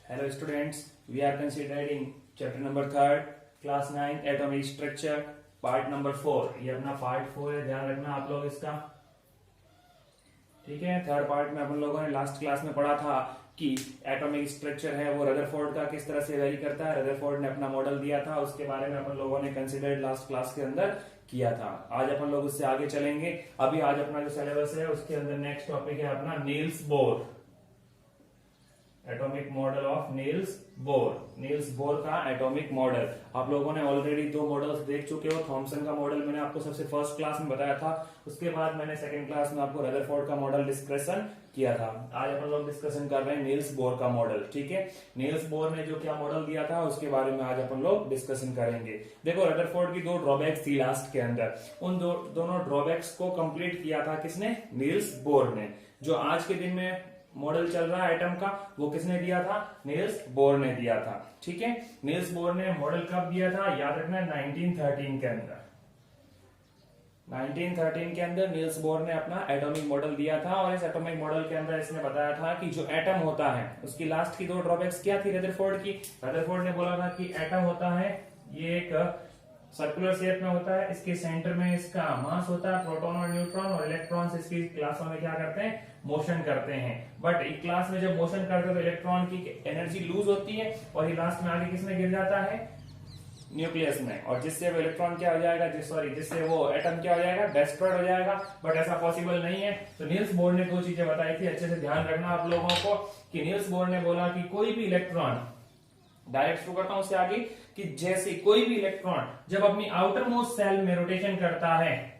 Hello students, we are considering chapter number 3rd, class 9 atomic structure, part number 4। ये अपना part 4 है, ध्यान रखना आप लोग इसका। ठीक है, थर्ड पार्ट में अपन लोगों ने लास्ट क्लास में पढ़ा था कि एटॉमिक स्ट्रक्चर है वो रदरफोर्ड का किस तरह से वेरी करता है। रदरफोर्ड ने अपना मॉडल दिया था, उसके बारे में अपन लोगों ने कंसिडर्ड लास्ट क्लास के अंदर किया था। आज अपन लोग उससे आगे चलेंगे। अभी आज अपना जो सिलेबस है उसके अंदर नेक्स्ट टॉपिक है अपना Niels Bohr, atomic model of Niels Bohr. Niels Bohr का एटॉमिक मॉडल आप लोगों ने ऑलरेडी दो मॉडल्स देख चुके हो। थॉमसन का मॉडल मैंने आपको सबसे फर्स्ट क्लास में बताया था, उसके बाद मैंने सेकंड क्लास में आपको रदरफोर्ड का मॉडल डिस्कशन किया था। आज अपन लोग डिस्कशन कर रहे हैं नील्स बोर का मॉडल। ठीक है, नील्स बोर ने जो क्या मॉडल दिया था उसके बारे में आज अपन लोग डिस्कशन करेंगे। देखो, रदरफोर्ड की दो ड्रॉबैक्स थी लास्ट के अंदर, उन दोनों ड्रॉबैक्स को कंप्लीट किया था किसने? नील्स बोर ने। जो आज के दिन में मॉडल चल रहा है एटम का, वो किसने दिया था? नील्स बोर ने दिया था। ठीक है, नील्स बोर ने मॉडल कब दिया था? याद रखना, 1913 के अंदर। 1913 के अंदर नील्स बोर ने अपना एटॉमिक मॉडल दिया था, और इस एटॉमिक मॉडल के अंदर इसने बताया था कि जो एटम होता है उसकी लास्ट की दो ड्रॉबैक्स क्या थी रदरफोर्ड की? रदरफोर्ड ने बोला था कि एटम होता है ये एक सर्कुलर शेप में होता है, इसके सेंटर में इसका मास होता है, प्रोटॉन और न्यूट्रॉन, और इलेक्ट्रॉन्स इसकी क्लासों में क्या करते हैं? मोशन करते हैं। बट एक क्लास में जब मोशन करते हैं तो इलेक्ट्रॉन की एनर्जी लूज होती है, और ये लास्ट में आगे किसमें गिर जाता है? न्यूक्लियस में, और जिससे वो इलेक्ट्रॉन क्या हो जाएगा, जिससे वो एटम क्या हो जाएगा? डिस्ट्रॉयड हो जाएगा। बट ऐसा पॉसिबल नहीं है। तो नील्स बोर ने दो चीजें बताई थी, अच्छे से ध्यान रखना आप लोगों को, कि नील्स बोर ने बोला कि कोई भी इलेक्ट्रॉन, डायरेक्ट शुरू करता हूं उससे आगे, कि जैसे कोई भी इलेक्ट्रॉन जब अपनी आउटर मोस्ट सेल में रोटेशन करता है,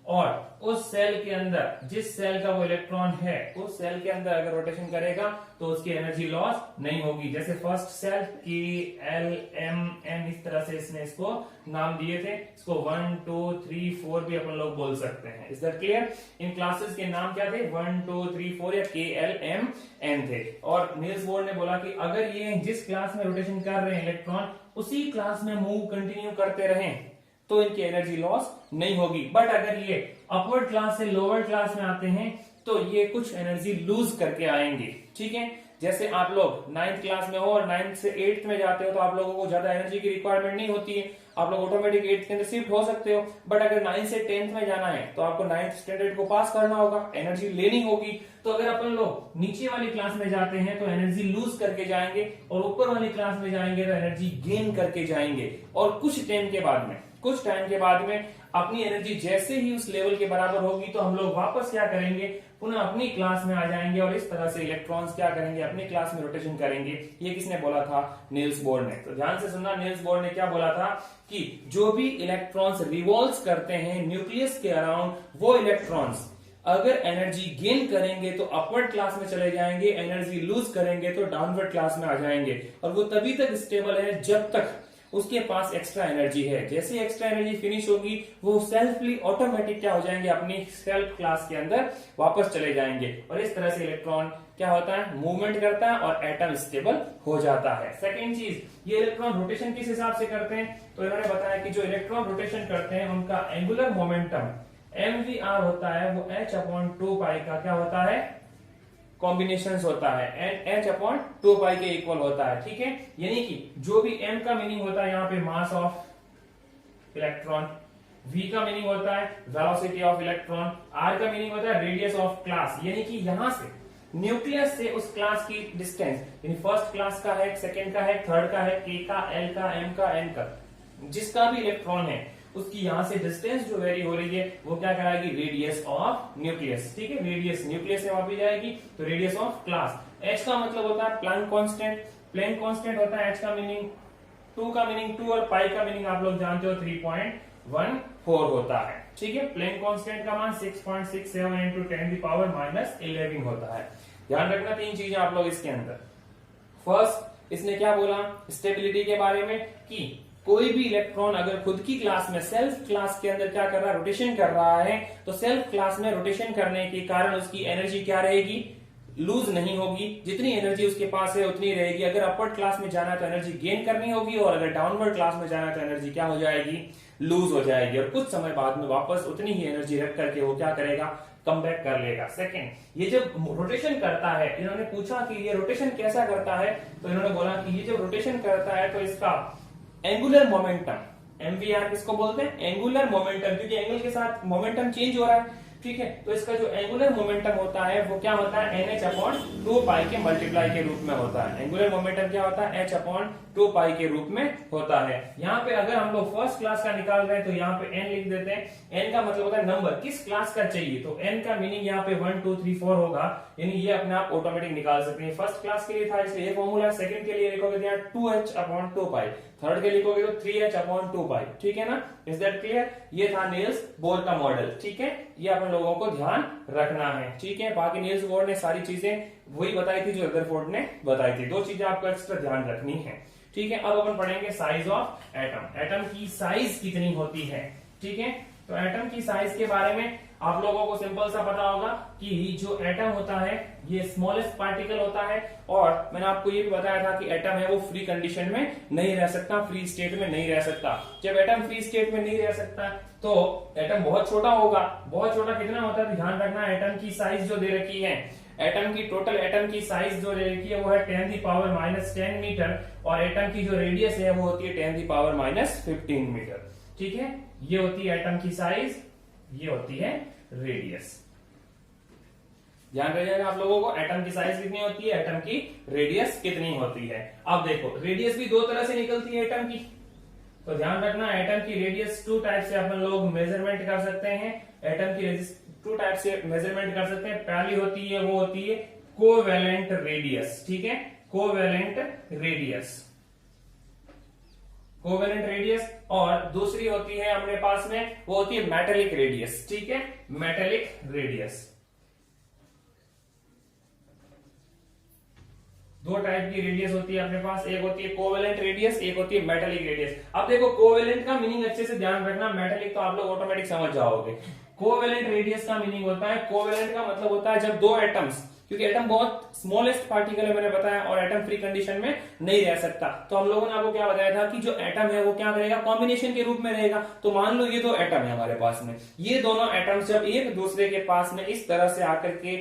और उस सेल के अंदर जिस सेल का वो इलेक्ट्रॉन है उस सेल के अंदर अगर रोटेशन करेगा तो उसकी एनर्जी लॉस नहीं होगी। जैसे फर्स्ट सेल की LMN, इस तरह से इसने इसको नाम दिए थे। इसको 1 2 3 4 भी अपन लोग बोल सकते हैं। Is that clear? In classes के नाम क्या थे? 1 2 3 4 या KLMN थे। और नील्स बोर ने बोला कि अगर ये जिस क्लास में रोटेशन कर रहे हैं इलेक्ट्रॉन उसी क्लास में मूव कंटिन्यू करते रहें तो इनकी एनर्जी लॉस नहीं होगी। बट अगर ये अपवर्ड क्लास से लोअर क्लास में आते हैं तो ये कुछ एनर्जी लूज करके आएंगे। ठीक है, जैसे आप लोग 9th क्लास में हो और 9th से 8th में जाते हो तो आप लोगों को ज्यादा एनर्जी की रिक्वायरमेंट नहीं होती है, आप लोग ऑटोमेटिक 8th के अंदर शिफ्ट हो सकते हो। बट अगर 9th से 10th में जाना है तो आपको 9th स्टैंडर्ड को पास करना होगा, एनर्जी लेनी होगी। तो अगर अपन लोग नीचे वाली क्लास में जाते हैं तो एनर्जी लूज करके जाएंगे, और ऊपर वाली क्लास में जाएंगे तो एनर्जी गेन करके जाएंगे। और कुछ टाइम के बाद में अपनी एनर्जी जैसे ही उस लेवल के बराबर होगी तो हम लोग वापस क्या करेंगे? पुनः अपनी क्लास में आ जाएंगे, और इस तरह से इलेक्ट्रॉन्स क्या करेंगे? अपनी क्लास में रोटेशन करेंगे। ये किसने बोला था? नील्स बोर ने। तो ध्यान से सुनना, नील्स बोर ने क्या बोला था कि जो भी इलेक्ट्रॉन्स रिवॉल्व करते हैं न्यूक्लियस के अराउंड, वो इलेक्ट्रॉन्स अगर एनर्जी गेन करेंगे तो अपवर्ड क्लास में चले जाएंगे, एनर्जी लूज करेंगे तो डाउनवर्ड क्लास में आ जाएंगे। और वो तभी तक स्टेबल है जब तक उसके पास एक्स्ट्रा एनर्जी है। जैसे एक्स्ट्रा एनर्जी फिनिश होगी वो सेल्फली ऑटोमेटिक क्या हो जाएंगे? अपनी सेल्फ क्लास के अंदर वापस चले जाएंगे। और इस तरह से इलेक्ट्रॉन क्या होता है? मूवमेंट करता है और एटम स्टेबल हो जाता है। सेकेंड चीज, ये इलेक्ट्रॉन रोटेशन किस हिसाब से करते हैं? तो इन्होंने बताया कि जो इलेक्ट्रॉन रोटेशन करते हैं उनका एंगुलर मोमेंटम MVR होता है, वो H/2π का क्या होता है? कॉम्बिनेशन होता है, H/2π के इक्वल होता है। ठीक है, यानी कि जो भी M का मीनिंग होता है यहाँ पे मास ऑफ इलेक्ट्रॉन, V का मीनिंग होता है वेलोसिटी ऑफ इलेक्ट्रॉन, R का मीनिंग होता है रेडियस ऑफ क्लास, यानी कि यहां से न्यूक्लियस से उस क्लास की डिस्टेंस, यानी फर्स्ट क्लास का है, सेकेंड का है, थर्ड का है, K का, L का, M का, N का, जिसका भी इलेक्ट्रॉन है उसकी यहां से डिस्टेंस जो वेरी हो रही है वो क्या कराएगी? Radius of nucleus. ठीक है, रेडियस न्यूक्लियस से मापी जाएगी तो रेडियस ऑफ क्लास। H का मतलब होता है प्लैंक कांस्टेंट, प्लैंक कांस्टेंट होता है H का मीनिंग 2 का मीनिंग 2, और पाई का मीनिंग आप लोग जानते हो 3.14 होता है। ठीक है, प्लैंक कांस्टेंट का मान 6.67 इंटू 10⁻11 होता है। ध्यान रखना तीन चीजें आप लोग इसके अंदर। फर्स्ट, इसने क्या बोला स्टेबिलिटी के बारे में, कि कोई भी इलेक्ट्रॉन अगर खुद की क्लास में, सेल्फ क्लास के अंदर क्या कर रहा है? रोटेशन कर रहा है, तो सेल्फ क्लास में रोटेशन करने के कारण उसकी एनर्जी क्या रहेगी? लूज नहीं होगी, जितनी एनर्जी उसके पास है उतनी रहेगी। अगर अपवर्ड क्लास में जाना है तो एनर्जी गेन करनी होगी, और अगर डाउनवर्ड क्लास में जाना है तो एनर्जी क्या हो जाएगी, लूज हो जाएगी, और कुछ समय बाद में वापस उतनी ही एनर्जी रख करके वो क्या करेगा, कम बैक कर लेगा। सेकेंड, ये जब रोटेशन करता है, इन्होंने पूछा कि ये रोटेशन कैसा करता है, तो इन्होंने बोला कि ये जब रोटेशन करता है तो इसका एंगुलर मोमेंटम, एमवीआर किसको बोलते हैं, एंगुलर मोमेंटम, क्योंकि एंगल के साथ मोमेंटम चेंज हो रहा है, ठीक है। तो इसका जो एंगुलर मोमेंटम होता है वो क्या होता है, NH/2π के मल्टीप्लाई के रूप में होता है। एंगुलर मोमेंटम क्या होता है, H/2π के रूप में होता है। यहाँ पे अगर हम लोग फर्स्ट क्लास का निकाल रहे हैं तो यहाँ पे n लिख देते हैं। n का मतलब होता है नंबर, किस क्लास का चाहिए, तो n का मीनिंग यहाँ पे 1 2 3 4 होगा, यानी ये अपने आप ऑटोमेटिक निकाल सकते हैं। फर्स्ट क्लास के लिए था इसलिए ये फॉर्मूला, सेकंड के लिए लिखोगे यहाँ 2H/2π, थर्ड के लिखोगे तो 3H/2π, ठीक है ना। Is that clear. ये था नील्स बोर का मॉडल, ठीक है, ये अपन लोगों को ध्यान रखना है, ठीक है। बाकी नील्स बोर ने सारी चीजें वही बताई थी जो रदरफोर्ड ने बताई थी, दो चीजें आपको एक्स्ट्रा ध्यान रखनी है, ठीक है। अब अपन पढ़ेंगे साइज ऑफ एटम, एटम की साइज कितनी होती है, ठीक है। तो एटम की साइज के बारे में आप लोगों को सिंपल सा पता होगा कि जो एटम होता है ये स्मॉलेस्ट पार्टिकल होता है, और मैंने आपको ये भी बताया था कि एटम है वो फ्री कंडीशन में नहीं रह सकता, फ्री स्टेट में नहीं रह सकता। जब एटम फ्री स्टेट में नहीं रह सकता तो एटम बहुत छोटा होगा। बहुत छोटा कितना होता है, ध्यान रखना, एटम की साइज जो दे रखी है, एटम की टोटल एटम की साइज जो दे रखी है वो है 10⁻⁻10 मीटर, और एटम की जो रेडियस है वो होती है 10⁻15 मीटर, ठीक है। ये होती है एटम की साइज, ये होती है रेडियस। ध्यान रखिएगा आप लोगों को, एटम की साइज कितनी होती है, एटम की रेडियस कितनी होती है। अब देखो रेडियस भी दो तरह से निकलती है एटम की, तो ध्यान रखना, एटम की रेडियस 2 टाइप से अपन लोग मेजरमेंट कर सकते हैं। एटम की रेडियस 2 टाइप से मेजरमेंट कर सकते हैं। पहली होती है वो होती है कोवेलेंट रेडियस, ठीक है, कोवेलेंट रेडियस, कोवेलेंट रेडियस। और दूसरी होती है अपने पास में वो होती है मेटेलिक रेडियस, ठीक है, मेटेलिक रेडियस। दो टाइप की रेडियस होती है अपने पास, एक होती है कोवेलेंट रेडियस, एक होती है मेटेलिक रेडियस। अब देखो कोवेलेंट का मीनिंग अच्छे से ध्यान रखना, मेटेलिक तो आप लोग ऑटोमेटिक समझ जाओगे। कोवेलेंट रेडियस का मीनिंग होता है, कोवेलेंट का मतलब होता है जब दो एटम्स, क्योंकि एटम बहुत स्मॉलेस्ट पार्टिकल है मैंने बताया, और एटम फ्री कंडीशन में नहीं रह सकता, तो हम लोगों ने आपको क्या बताया था कि जो एटम है वो क्या करेगा, कॉम्बिनेशन के रूप में रहेगा। तो मान लो ये दो एटम है हमारे पास में, ये दोनों एटम्स जब एक दूसरे के पास में इस तरह से आकर के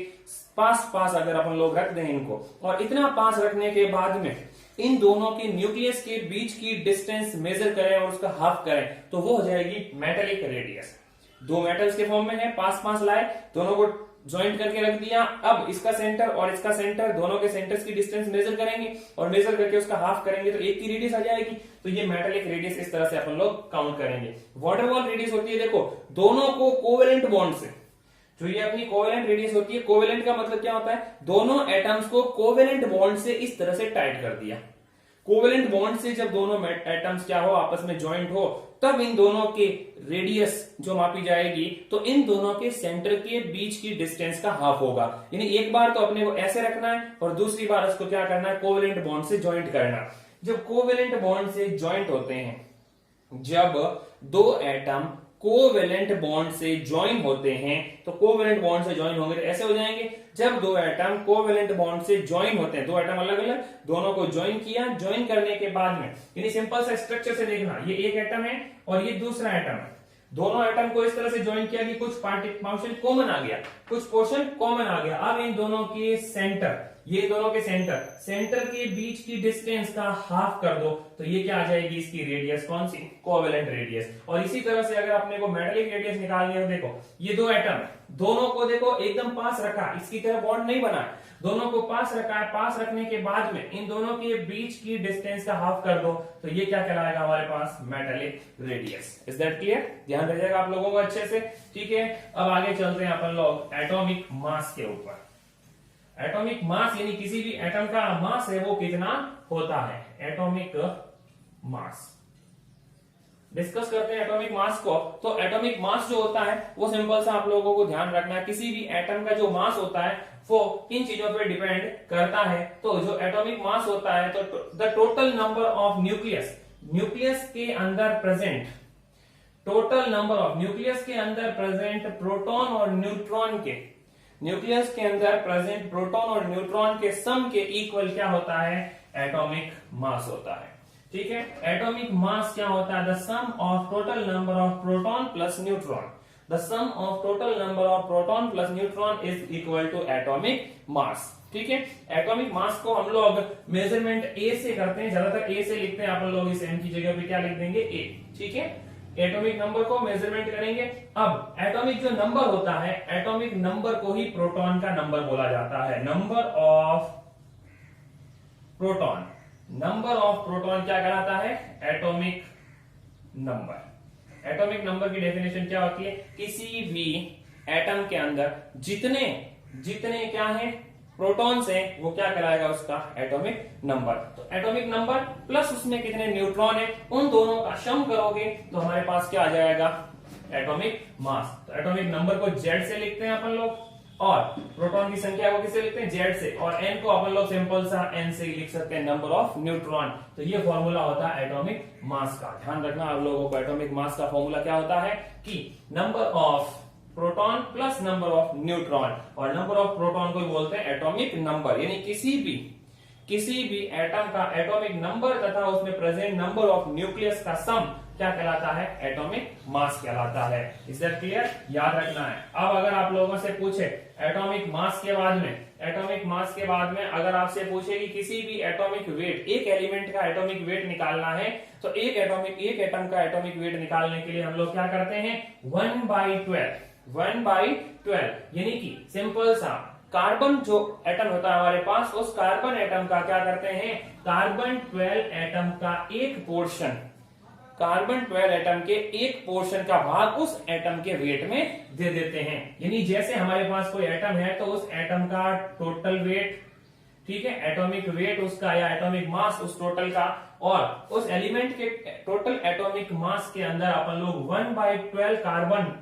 पास पास अगर अपन लोग रख दें इनको, और इतना पास रखने के बाद में इन दोनों के न्यूक्लियस के बीच की डिस्टेंस मेजर करें और उसका हाफ करें, तो वो हो जाएगी मेटेलिक रेडियस। दो मेटल्स के फॉर्म में है, पास पास लाए, दोनों को ज्वाइंट करके रख दिया। अब इसका सेंटर और इसका सेंटर, दोनों के सेंटर्स की डिस्टेंस मेजर करेंगे और मेजर करके उसका हाफ करेंगे तो एक की रेडियस आ जाएगी। तो ये मेटेलिक रेडियस इस तरह से अपन लोग काउंट करेंगे। वाटर वॉल रेडियस होती है, देखो दोनों को कोवेलेंट बॉन्ड से, जो ये अपनी कोवेलेंट रेडियस होती है, कोवेलेंट का मतलब क्या होता है, दोनों एटम्स को कोवेलेंट बॉन्ड से इस तरह से टाइट कर दिया। कोवेलेंट बॉन्ड से जब दोनों एटम्स क्या हो, आपस में ज्वाइंट हो, तब इन दोनों के रेडियस जो मापी जाएगी, तो इन दोनों के सेंटर के बीच की डिस्टेंस का हाफ होगा। यानी एक बार तो अपने को ऐसे रखना है और दूसरी बार उसको क्या करना है, कोवेलेंट बॉन्ड से ज्वाइंट करना। जब कोवेलेंट बॉन्ड से ज्वाइंट होते हैं, जब दो एटम कोवेलेंट बॉन्ड से ज्वाइन होते हैं, तो कोवेलेंट बॉन्ड से ज्वाइन होंगे तो ऐसे हो जाएंगे। जब दो एटम कोवेलेंट बॉन्ड से ज्वाइन होते हैं, दो एटम अलग अलग, दोनों को ज्वाइन किया, ज्वाइन करने के बाद में यानी सिंपल सा स्ट्रक्चर से देखना, ये एक एटम है और ये दूसरा एटम है, दोनों एटम को इस तरह से ज्वाइन किया कि कुछ पोर्शन कॉमन आ गया, कुछ पोर्शन कॉमन आ गया। अब इन दोनों के सेंटर, ये दोनों के सेंटर के बीच की डिस्टेंस का हाफ कर दो, तो ये क्या आ जाएगी, इसकी रेडियस, कौन सी, कोवेलेंट रेडियस। और इसी तरह से अगर अपने को मेटेलिक रेडियस निकालनी है, देखो ये दो एटम, दोनों को देखो एकदम पास रखा, इसकी तरह बॉन्ड नहीं बना, दोनों को पास रखा है। पास रखने के बाद में इन दोनों के बीच की डिस्टेंस का हाफ कर दो, तो ये क्या कहलाएगा हमारे पास, metallic radius. Is that clear? ध्यान रखिएगा आप लोगों को अच्छे से, ठीक है। अब आगे चलते हैं अपन लोग एटॉमिक मास के ऊपर। एटॉमिक मास यानी किसी भी एटम का मास है वो कितना होता है, एटॉमिक मास डिस्कस करते हैं एटॉमिक मास को। तो एटॉमिक मास जो होता है वो सिंपल सा आप लोगों को ध्यान रखना है, किसी भी एटम का जो मास होता है वो इन चीजों पे डिपेंड करता है। तो जो एटॉमिक मास होता है, तो the total number of nucleus, nucleus के अंदर present, total number of nucleus के अंदर प्रेजेंट प्रोटॉन और न्यूट्रॉन के न्यूक्लियस के अंदर प्रेजेंट प्रोटॉन और न्यूट्रॉन के सम के इक्वल क्या होता है, एटॉमिक मास होता है। ठीक है, एटॉमिक मास क्या होता है, the sum of total number of proton plus neutron. The sum of total number of proton plus neutron is equal to atomic mass. ठीक है, एटॉमिक मास को हम लोग मेजरमेंट ए से करते हैं, ज्यादातर ए से लिखते हैं, आप लोग इस एम की जगह पे क्या लिख देंगे, ए। ठीक है, एटॉमिक नंबर को मेजरमेंट करेंगे। अब एटॉमिक जो नंबर होता है, एटॉमिक नंबर को ही प्रोटॉन का नंबर बोला जाता है। Number of proton, number of proton क्या कहलाता है, एटॉमिक नंबर। एटॉमिक नंबर की डेफिनेशन क्या होती है, किसी भी एटम के अंदर जितने जितने क्या है प्रोटॉन्स है वो क्या कहलाएगा, उसका एटॉमिक नंबर। तो एटॉमिक नंबर प्लस उसमें कितने न्यूट्रॉन है, उन दोनों का सम करोगे तो हमारे पास क्या आ जाएगा, एटॉमिक मास। तो एटॉमिक नंबर को जेड से लिखते हैं अपन लोग, और प्रोटॉन की संख्या को किससे लिखते हैं, जेड से, और एन को अपन लोग सिंपल सा एन से लिख सकते हैं, नंबर ऑफ न्यूट्रॉन। तो ये फॉर्मूला होता है एटॉमिक मास का। ध्यान रखना आप लोगों को, एटॉमिक मास का फॉर्मूला क्या होता है कि number of proton plus number of neutron, और नंबर ऑफ प्रोटॉन को बोलते हैं एटॉमिक नंबर। यानी किसी भी एटम का एटॉमिक नंबर तथा उसमें प्रेजेंट नंबर ऑफ न्यूक्लियस का सम क्या कहलाता है, एटॉमिक मास कहलाता है। इज दैट क्लियर, याद रखना है। अब अगर आप लोगों से पूछे एटॉमिक मास के बाद में, एटॉमिक मास के बाद में अगर आपसे पूछे कि किसी भी एटॉमिक वेट, एक एलिमेंट का एटॉमिक वेट निकालना है, तो एक एटम का एटॉमिक वेट निकालने के लिए हम लोग क्या करते हैं, 1/12 यानी कि सिंपल सा कार्बन जो एटम होता है हमारे पास, उस कार्बन एटम का क्या करते हैं, कार्बन 12 एटम का एक पोर्शन, कार्बन 12 एटम के एक पोर्शन का भाग उस एटम के वेट में दे देते हैं। यानी जैसे हमारे पास कोई एटम है तो उस एटम का टोटल वेट, ठीक है, एटॉमिक वेट उसका या एटॉमिक मास उस टोटल का, और उस एलिमेंट के टोटल एटॉमिक मास के अंदर अपन लोग 1/12 कार्बन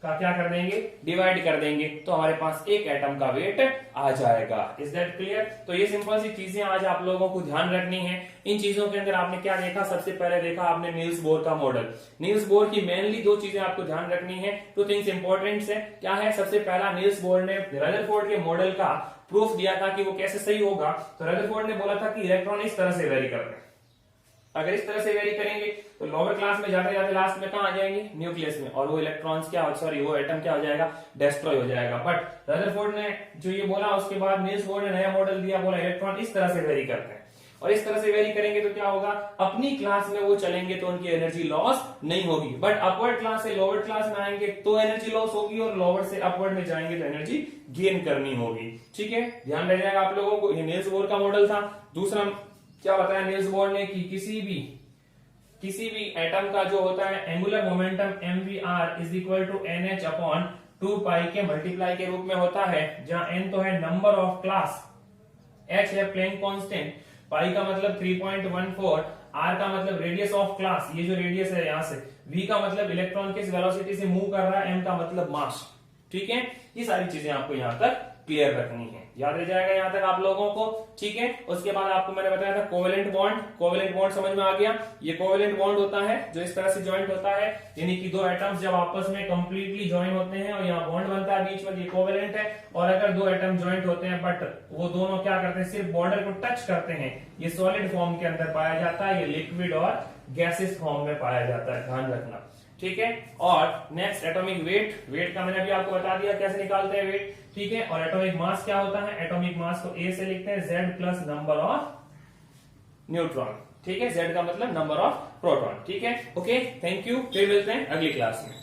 का क्या कर देंगे, डिवाइड कर देंगे, तो हमारे पास एक एटम का वेट आ जाएगा। Is that clear. तो ये सिंपल सी चीजें आज आप लोगों को ध्यान रखनी है। इन चीजों के अंदर आपने क्या देखा, सबसे पहले देखा आपने नील्स बोर का मॉडल। नील्स बोर की मेनली दो चीजें आपको ध्यान रखनी है, टू थिंग्स इंपॉर्टेंट है। क्या है, सबसे पहला नील्स बोर ने रदरफोर्ड के मॉडल का प्रूफ दिया था कि वो कैसे सही होगा। तो रदरफोर्ड ने बोला था कि इलेक्ट्रॉन इस तरह से वेरी कर रहे हैं, अगर इस तरह से वेरी करेंगे तो लोअर क्लास में जाते जाते लास्ट में कहां आ जाएंगे, न्यूक्लियस में, और वो इलेक्ट्रॉन्स क्या, सॉरी वो एटम क्या हो जाएगा, डिस्ट्रॉय हो जाएगा। बट रदरफोर्ड ने जो ये बोला, उसके बाद नील्स बोर ने नया मॉडल दिया, बोला इलेक्ट्रॉन इस तरह से वेरी करते हैं, और इस तरह से वेरी करेंगे तो क्या होगा, अपनी क्लास में वो चलेंगे तो उनकी एनर्जी लॉस नहीं होगी, बट अपवर्ड क्लास से लोअर क्लास में आएंगे तो एनर्जी लॉस होगी, और लोअर से अपवर्ड में जाएंगे तो एनर्जी गेन करनी होगी। ठीक है, ध्यान रह जाएगा आप लोगों को। ये नील्स बोर का मॉडल था। दूसरा क्या बताया नील्स बोर ने कि किसी भी एटम का जो होता है angular momentum mvr is equal to nh upon 2 pi के मल्टीप्लाई के रूप में होता है, जहां n तो है नंबर ऑफ क्लास, h है प्लैंक कांस्टेंट, पाई का मतलब 3.14, r का मतलब रेडियस ऑफ क्लास, ये जो रेडियस है यहां से, v का मतलब इलेक्ट्रॉन किस वेलोसिटी से मूव कर रहा है, m का मतलब मास। ठीक है, ये सारी चीजें आपको यहां तक क्लियर रखनी है, याद रह जाएगा यहां तक आप लोगों को। ठीक है, उसके बाद आपको मैंने बताया था कोवेलेंट बॉन्ड। कोवेलेंट बॉन्ड समझ में आ गया। ये कोवेलेंट बॉन्ड होता है जो इस तरह से ज्वाइंट होता है, यानी कि दो एटम्स जब आपस में कंप्लीटली ज्वाइन होते हैं और यहाँ बॉन्ड बनता है बीच में, ये कोवेलेंट है। और अगर दो एटम ज्वाइंट होते हैं बट वो दोनों क्या करते हैं, सिर्फ बॉर्डर को टच करते हैं, ये सॉलिड फॉर्म के अंदर पाया जाता है, ये लिक्विड और गैसेस फॉर्म में पाया जाता है, ध्यान रखना। ठीक है, और नेक्स्ट एटॉमिक वेट। वेट का मैंने अभी आपको बता दिया कैसे निकालते हैं वेट। ठीक है, और एटॉमिक मास क्या होता है, एटॉमिक मास को ए से लिखते हैं z plus number of neutron. ठीक है, z का मतलब नंबर ऑफ प्रोटॉन। ठीक है, ओके, थैंक यू, फिर मिलते हैं अगली क्लास में।